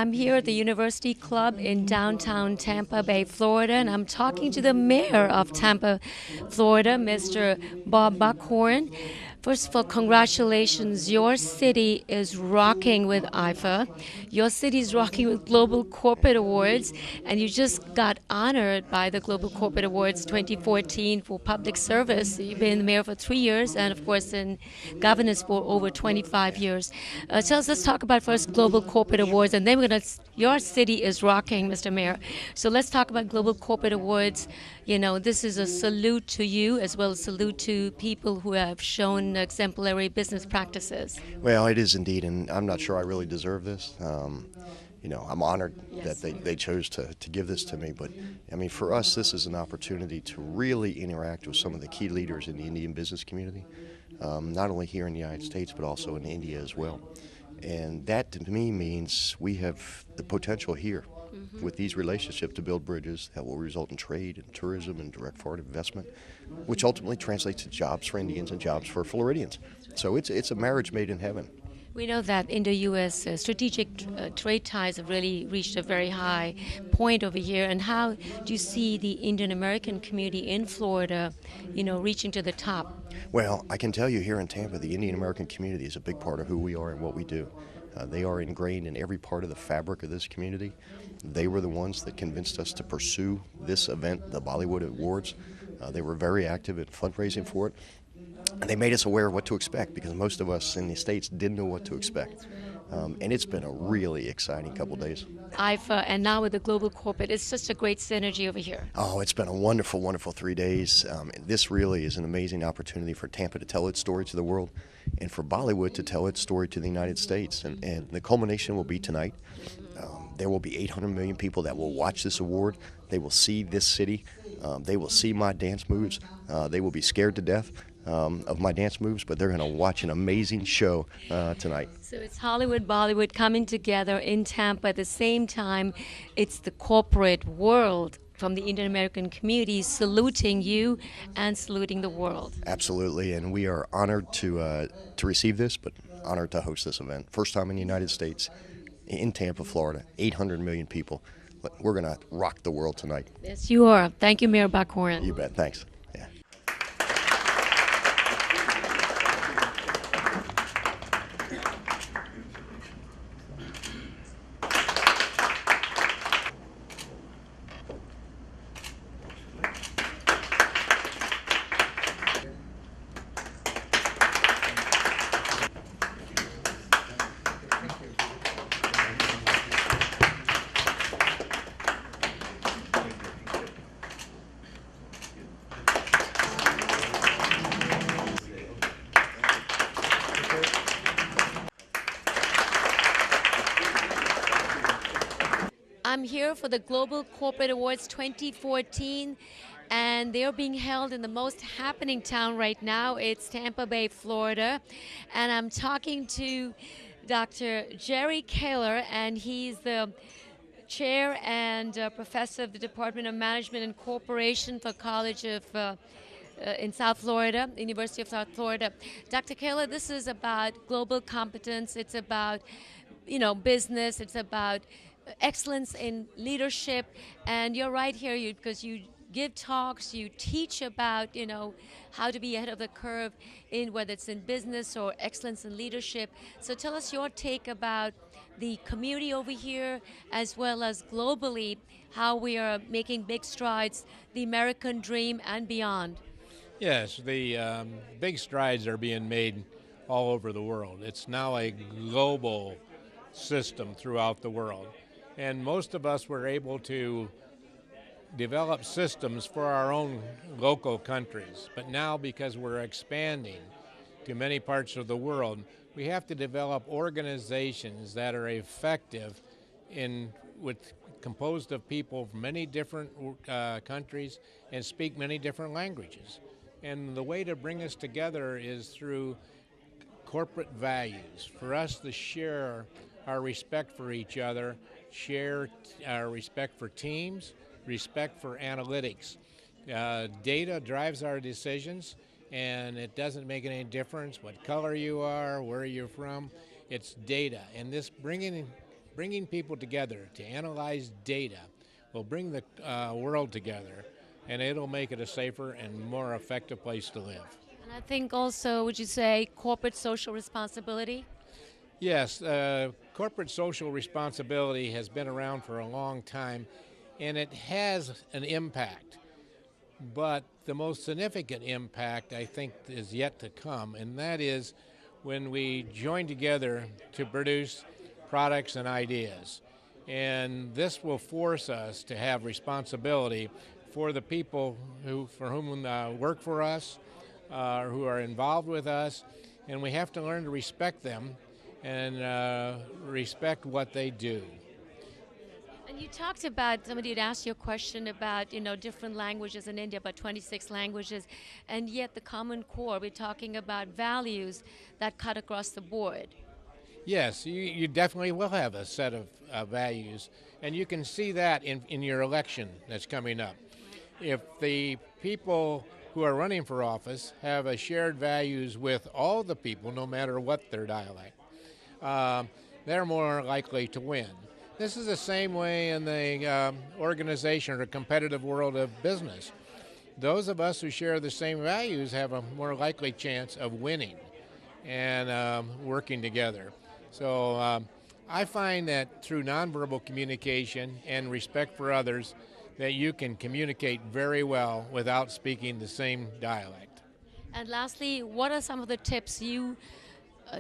I'm here at the University Club in downtown Tampa Bay, Florida, and I'm talking to the mayor of Tampa, Florida, Mr. Bob Buckhorn. First of all, congratulations. Your city is rocking with IFA. Your city is rocking with Global Corporate Awards, and you just got honored by the Global Corporate Awards 2014 for public service. You've been the mayor for 3 years, and of course, in governance for over 25 years. So let's talk about first Global Corporate Awards, and then we're going to. Your city is rocking, Mr. Mayor. So let's talk about Global Corporate Awards. You know, this is a salute to you as well as salute to people who have shown exemplary business practices. Well, it is indeed, and I'm not sure I really deserve this. I'm honored Yes. that they chose to give this to me. But, I mean, for us, this is an opportunity to really interact with some of the key leaders in the Indian business community, not only here in the United States, but also in India as well. And that, to me, means we have the potential here with these relationships to build bridges that will result in trade and tourism and direct foreign investment, which ultimately translates to jobs for Indians and jobs for Floridians. So it's a marriage made in heaven. We know that Indo-U.S. Strategic trade ties have really reached a very high point over here. And how do you see the Indian American community in Florida, reaching to the top? Well, I can tell you here in Tampa, the Indian American community is a big part of who we are and what we do. They are ingrained in every part of the fabric of this community. They were the ones that convinced us to pursue this event, the Bollywood Awards. They were very active in fundraising for it. And they made us aware of what to expect because most of us in the States didn't know what to expect. And it's been a really exciting couple days. And now with the Global Corporate, it's such a great synergy over here. Oh, it's been a wonderful, wonderful 3 days. This really is an amazing opportunity for Tampa to tell its story to the world and for Bollywood to tell its story to the United States. And the culmination will be tonight. There will be 800 million people that will watch this award. They will see this city. They will see my dance moves. They will be scared to death of my dance moves, but they're going to watch an amazing show tonight. So it's Hollywood, Bollywood coming together in Tampa at the same time. It's the corporate world from the Indian American community saluting you and saluting the world. Absolutely, and we are honored to receive this, but honored to host this event. First time in the United States, in Tampa, Florida, 800 million people. We're going to rock the world tonight. Yes, you are. Thank you, Mayor Buckhorn. You bet. Thanks. I'm here for the Global Corporate Awards 2014, and they're being held in the most happening town right now. It's Tampa Bay, Florida, and I'm talking to Dr. Jerry Kaler, and he's the chair and professor of the Department of Management and Corporation for College of in South Florida, University of South Florida. Dr. Kaler, this is about global competence. It's about, business. It's about excellence in leadership, and you're right here because you give talks, you teach about how to be ahead of the curve in whether it's in business or excellence in leadership. So tell us your take about the community over here as well as globally, how we are making big strides, the American dream and beyond. Yes, the big strides are being made all over the world. It's now a global system throughout the world. And most of us were able to develop systems for our own local countries. But now, because we're expanding to many parts of the world, we have to develop organizations that are effective composed of people from many different countries and speak many different languages. And the way to bring us together is through corporate values. For us to share our respect for each other, share our respect for teams, respect for analytics. Data drives our decisions, and it doesn't make any difference what color you are, where you're from. It's data. And this bringing bringing people together to analyze data will bring the world together, and it'll make it a safer and more effective place to live. And I think also, would you say corporate social responsibility? Yes, corporate social responsibility has been around for a long time, and it has an impact. But the most significant impact, I think, is yet to come, and that is when we join together to produce products and ideas. And this will force us to have responsibility for the people for whom work for us, who are involved with us, and we have to learn to respect them and respect what they do. And you talked about, somebody had asked you a question about, different languages in India, about 26 languages, and yet the common core, we're talking about values that cut across the board. Yes, you definitely will have a set of values, and you can see that in your election that's coming up. If the people who are running for office have a shared values with all the people, no matter what their dialect, they're more likely to win. This is the same way in the organization or competitive world of business. Those of us who share the same values have a more likely chance of winning and working together. So I find that through nonverbal communication and respect for others, that you can communicate very well without speaking the same dialect. And lastly, what are some of the tips you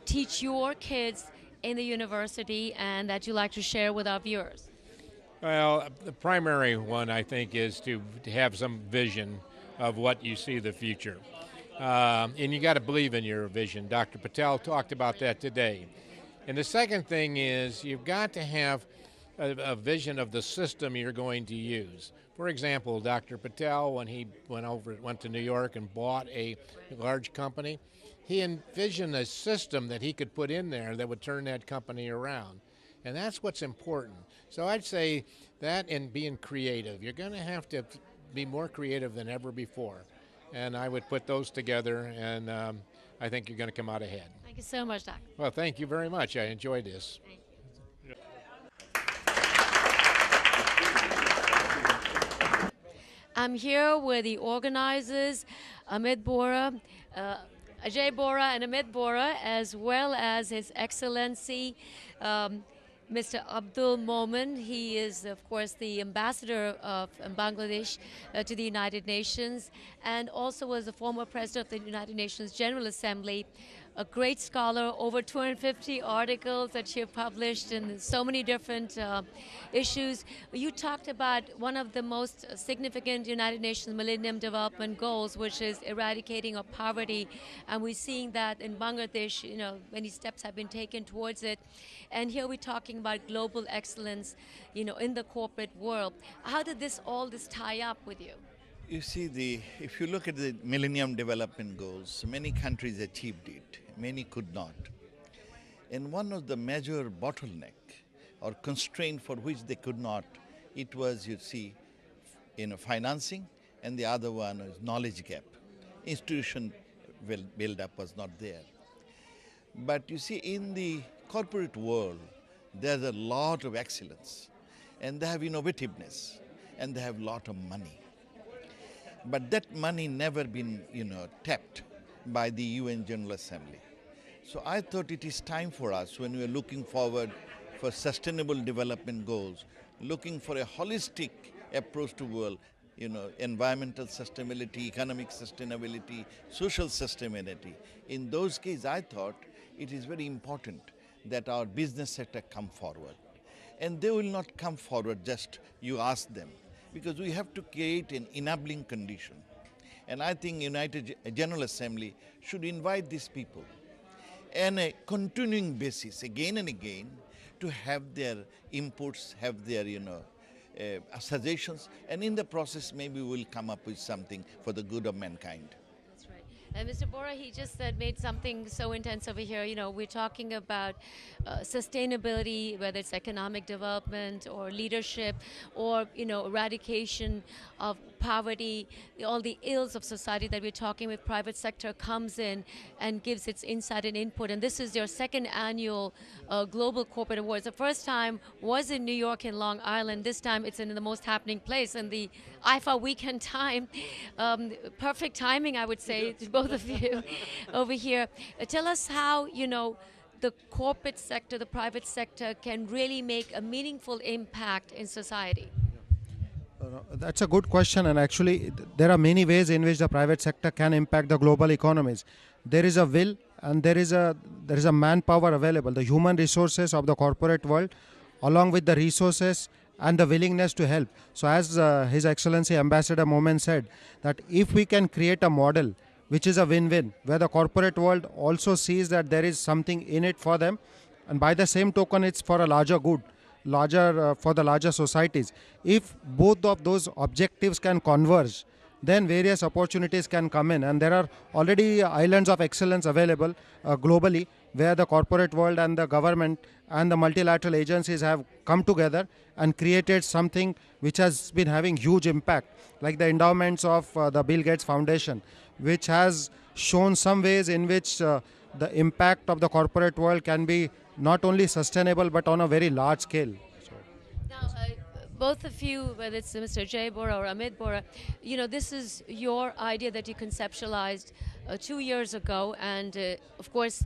teach your kids in the university and that you like to share with our viewers? Well, the primary one, I think, is to have some vision of what you see the future. And you got to believe in your vision. Dr. Patel talked about that today. And the second thing is you've got to have a vision of the system you're going to use. For example, Dr. Patel, when he went to New York and bought a large company, he envisioned a system that he could put in there that would turn that company around. And that's what's important. So I'd say that and being creative. You're going to have to be more creative than ever before. And I would put those together, and I think you're going to come out ahead. Thank you so much, Doc. Well, thank you very much. I enjoyed this. I'm here with the organizers, Ajay Bora and Amit Bora, as well as His Excellency, Mr. Abdul Momen. He is, of course, the ambassador of Bangladesh to the United Nations, and also was the former president of the United Nations General Assembly. A great scholar, over 250 articles that you've published in so many different issues. You talked about one of the most significant United Nations Millennium Development Goals, which is eradicating of poverty. And we're seeing that in Bangladesh, many steps have been taken towards it. And here we're talking about global excellence, in the corporate world. How did all this tie up with you? You see, if you look at the Millennium Development Goals, many countries achieved it, many could not. And one of the major bottleneck or constraint for which they could not, it was, financing, and the other one is knowledge gap. Institution build-up was not there. But you see, in the corporate world, there's a lot of excellence, and they have innovativeness, and they have a lot of money. But that money never been, tapped by the UN General Assembly. So I thought it is time for us, when we are looking forward for sustainable development goals, looking for a holistic approach to world, environmental sustainability, economic sustainability, social sustainability. In those cases, I thought it is very important that our business sector come forward. And they will not come forward just you ask them, because we have to create an enabling condition. And I think United General Assembly should invite these people on a continuing basis, again and again, to have their inputs, have their, suggestions, and in the process maybe we'll come up with something for the good of mankind. That's right. And Mr. Bora, he just made something so intense over here. You know, we're talking about sustainability, whether it's economic development or leadership or, you know, eradication of poverty, all the ills of society that we're talking with. Private sector comes in and gives its insight and input. And this is their second annual Global Corporate Awards. The first time was in New York and Long Island. This time it's in the most happening place in the IFA weekend time. Perfect timing, I would say, to both of you over here. Tell us how, you know, the corporate sector, the private sector can really make a meaningful impact in society. That's a good question, and actually, there are many ways in which the private sector can impact the global economies. There is a will, and there is a manpower available, the human resources of the corporate world, along with the resources and the willingness to help. So, as His Excellency Ambassador Momen said, that if we can create a model which is a win-win, where the corporate world also sees that there is something in it for them, and by the same token, it's for a larger good, larger for the larger societies. If both of those objectives can converge, then various opportunities can come in, and there are already islands of excellence available globally, where the corporate world and the government and the multilateral agencies have come together and created something which has been having huge impact, like the endowments of the Bill Gates Foundation, which has shown some ways in which the impact of the corporate world can be not only sustainable but on a very large scale. Now, both of you, whether it's Mr. Jay Bora or Amit Bora, you know, this is your idea that you conceptualized 2 years ago, and of course,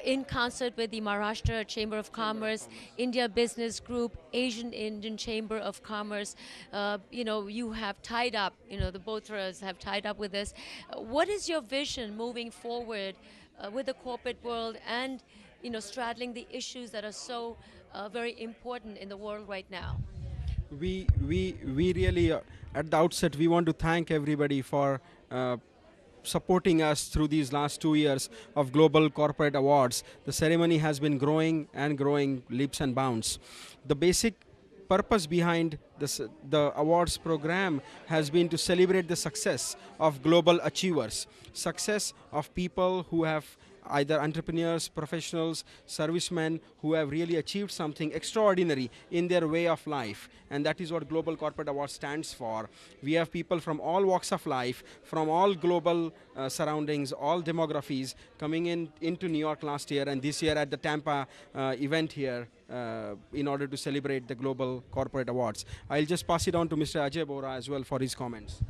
in concert with the Maharashtra Chamber of Commerce, India Business Group, Asian Indian Chamber of Commerce, you know, you have tied up, you know, the both of us have tied up with this. What is your vision moving forward with the corporate world and, you know, straddling the issues that are so very important in the world right now? We really, at the outset, we want to thank everybody for supporting us through these last 2 years of Global Corporate Awards. The ceremony has been growing and growing leaps and bounds. The basic purpose behind the awards program has been to celebrate the success of global achievers, success of people who have either entrepreneurs, professionals, servicemen who have really achieved something extraordinary in their way of life. And that is what Global Corporate Award stands for. We have people from all walks of life, from all global surroundings, all demographies coming into New York last year and this year at the Tampa event here in order to celebrate the Global Corporate Awards. I'll just pass it on to Mr. Ajay Bora as well for his comments.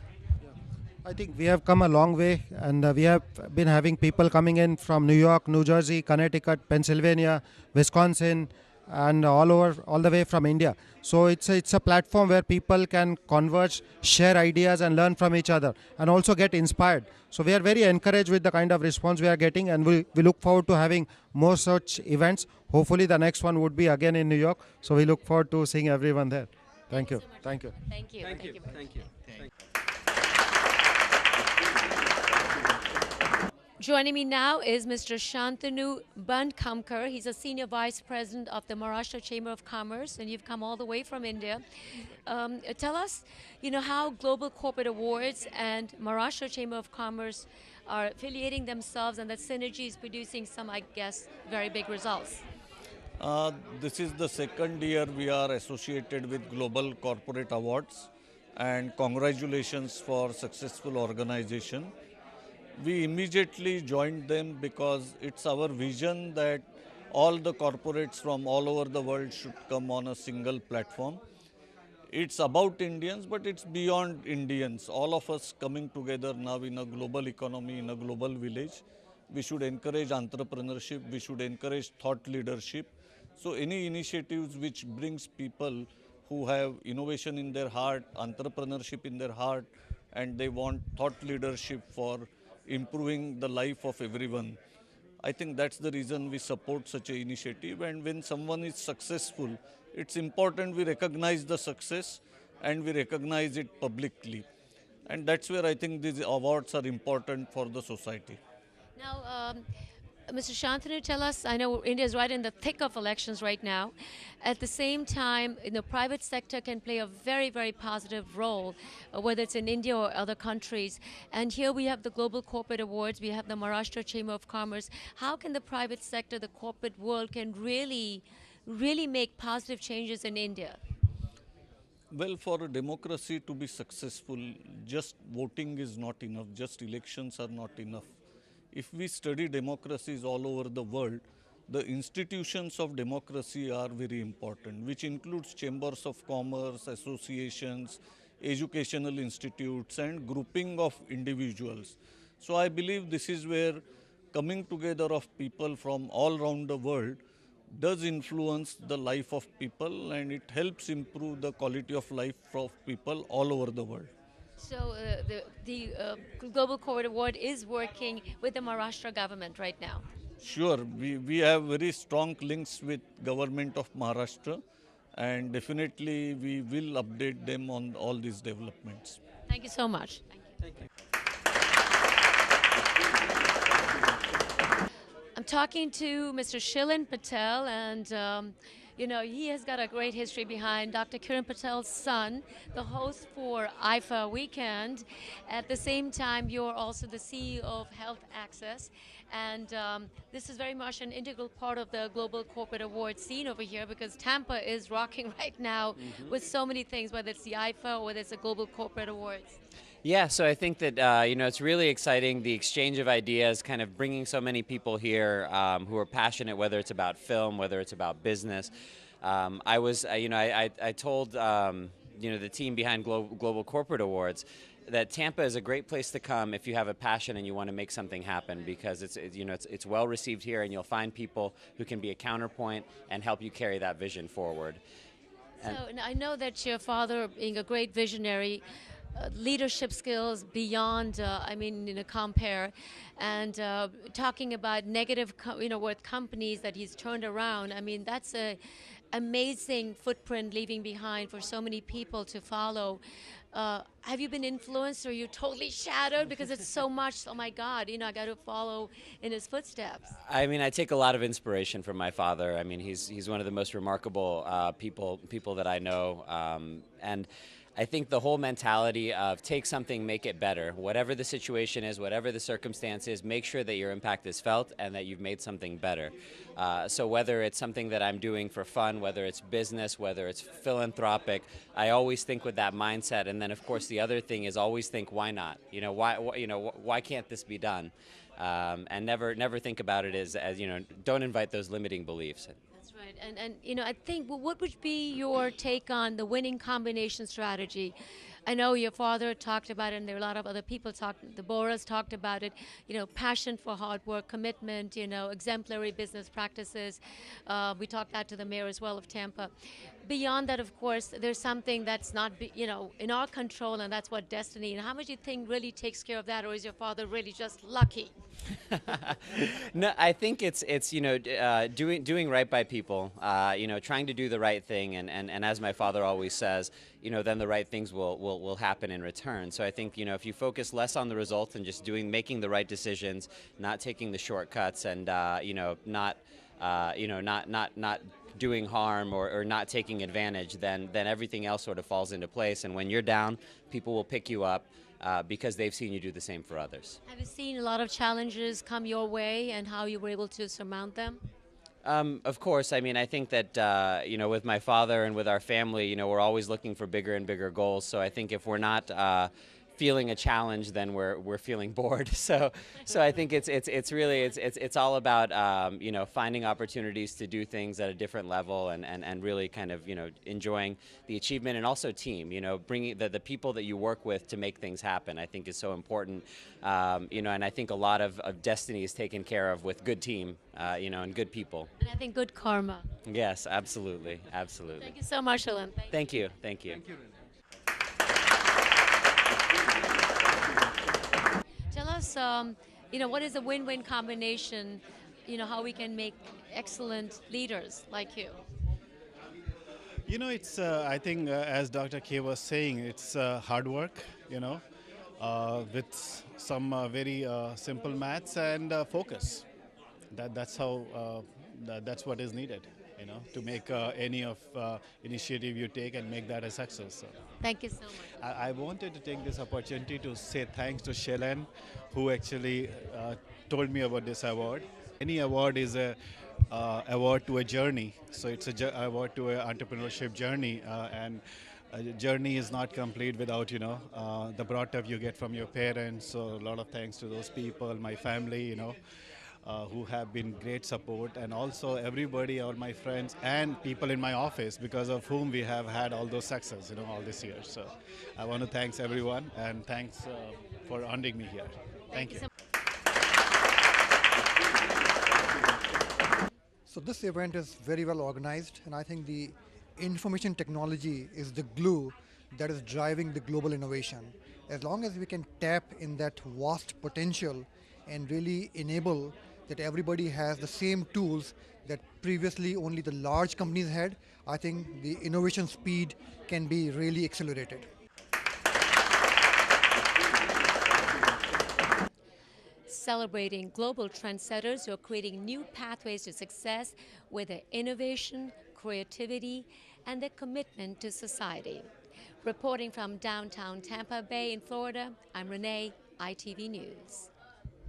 I think we have come a long way, and we have been having people coming in from New York, New Jersey, Connecticut, Pennsylvania, Wisconsin, and all the way from India. So it's a platform where people can converge, share ideas, and learn from each other, and also get inspired. So we are very encouraged with the kind of response we are getting, and we look forward to having more such events. Hopefully, the next one would be again in New York. So we look forward to seeing everyone there. Thank you. Thank you. Thank you. Thank you. Thank you. Joining me now is Mr. Shantanu Bandkamkar. He's a Senior Vice President of the Maharashtra Chamber of Commerce, and you've come all the way from India. Tell us, you know, how Global Corporate Awards and Maharashtra Chamber of Commerce are affiliating themselves, and that synergy is producing some, I guess, very big results. This is the second year we are associated with Global Corporate Awards, and congratulations for successful organization. We immediately joined them because it's our vision that all the corporates from all over the world should come on a single platform. It's about Indians, but it's beyond Indians. All of us coming together now in a global economy, in a global village. We should encourage entrepreneurship, we should encourage thought leadership. So any initiatives which brings people who have innovation in their heart, entrepreneurship in their heart, and they want thought leadership for improving the life of everyone. I think that's the reason we support such an initiative, and when someone is successful, it's important we recognize the success and we recognize it publicly. And that's where I think these awards are important for the society. Now, Mr. Shantanu, tell us, I know India is right in the thick of elections right now. At the same time, the private sector can play a very, very positive role, whether it's in India or other countries. And here we have the Global Corporate Awards, we have the Maharashtra Chamber of Commerce. How can the private sector, the corporate world can really make positive changes in India? Well, for a democracy to be successful, just voting is not enough, just elections are not enough. If we study democracies all over the world, the institutions of democracy are very important, which includes chambers of commerce, associations, educational institutes, and grouping of individuals. So I believe this is where coming together of people from all around the world does influence the life of people, and it helps improve the quality of life of people all over the world. So the Global Corporate Award is working with the Maharashtra government right now. Sure, we have very strong links with government of Maharashtra, and definitely we will update them on all these developments. Thank you so much. Thank you. I'm talking to Mr. Shilin Patel, and he has got a great history behind Dr. Kiran Patel's son, the host for IFA Weekend. At the same time, you're also the CEO of Health Access, and this is very much an integral part of the Global Corporate Awards scene over here, because Tampa is rocking right now with so many things, whether it's the IFA or whether it's the Global Corporate Awards. Yeah, so I think that it's really exciting, the exchange of ideas, kind of bringing so many people here who are passionate, whether it's about film, whether it's about business. I told the team behind Global Corporate Awards that Tampa is a great place to come if you have a passion and you want to make something happen, because it's well received here, and you'll find people who can be a counterpoint and help you carry that vision forward. So I know that your father, being a great visionary, leadership skills beyond, compare, and talking about negative, with companies that he's turned around. I mean, that's a amazing footprint leaving behind for so many people to follow. Have you been influenced, or you totally shadowed because it's so much? Oh my God, I got to follow in his footsteps. I mean, I take a lot of inspiration from my father. I mean, he's one of the most remarkable people that I know, and I think the whole mentality of take something, make it better. Whatever the situation is, whatever the circumstance is, make sure that your impact is felt and that you've made something better. So whether it's something that I'm doing for fun, whether it's business, whether it's philanthropic, I always think with that mindset. And then, of course, the other thing is always think, why not? Why can't this be done? And never think about it as don't invite those limiting beliefs. Right, and I think, what would be your take on the winning combination strategy? I know your father talked about it, and there are a lot of other people the Boras talked about it. Passion for hard work, commitment, exemplary business practices. We talked that to the mayor as well of Tampa. Beyond that, of course, there's something that's not, in our control, and that's what destiny. And how much do you think really takes care of that, or is your father really just lucky? No, I think it's doing right by people, trying to do the right thing, and as my father always says, then the right things will happen in return. So I think if you focus less on the results and just making the right decisions, not taking the shortcuts, and not doing harm or not taking advantage, then everything else sort of falls into place. And when you're down, people will pick you up. Because they've seen you do the same for others. Have you seen a lot of challenges come your way, and how you were able to surmount them? Of course. I mean, I think that, with my father and with our family, we're always looking for bigger and bigger goals. So I think if we're not feeling a challenge, then we're feeling bored. So I think it's all about finding opportunities to do things at a different level, and really kind of enjoying the achievement, and also team. Bringing the people that you work with to make things happen, I think is so important. And I think a lot of destiny is taken care of with good team, and good people. And I think good karma. Yes, absolutely. Thank you so much, Alan. Thank you. Thank you, Renee. Tell us, what is a win-win combination, how we can make excellent leaders like you? It's, I think, as Dr. K was saying, it's hard work, with some very simple maths and focus. that's how that's what is needed, you know, to make any of initiative you take and make that a success. So. Thank you so much. I wanted to take this opportunity to say thanks to Shailen, who actually told me about this award. Any award is a award to a journey, so it's a award to an entrepreneurship journey, and a journey is not complete without the brought up you get from your parents. So a lot of thanks to those people, my family, who have been great support, and also everybody, all my friends and people in my office, because of whom we have had all those success, all this year. So I want to thanks everyone, and thanks for honoring me here. Thank you. So this event is very well organized, and I think the information technology is the glue that is driving the global innovation. As long as we can tap in that vast potential and really enable that everybody has the same tools that previously only the large companies had, I think the innovation speed can be really accelerated. Celebrating global trendsetters who are creating new pathways to success with their innovation, creativity, and their commitment to society. Reporting from downtown Tampa Bay in Florida, I'm Renee, ITV News.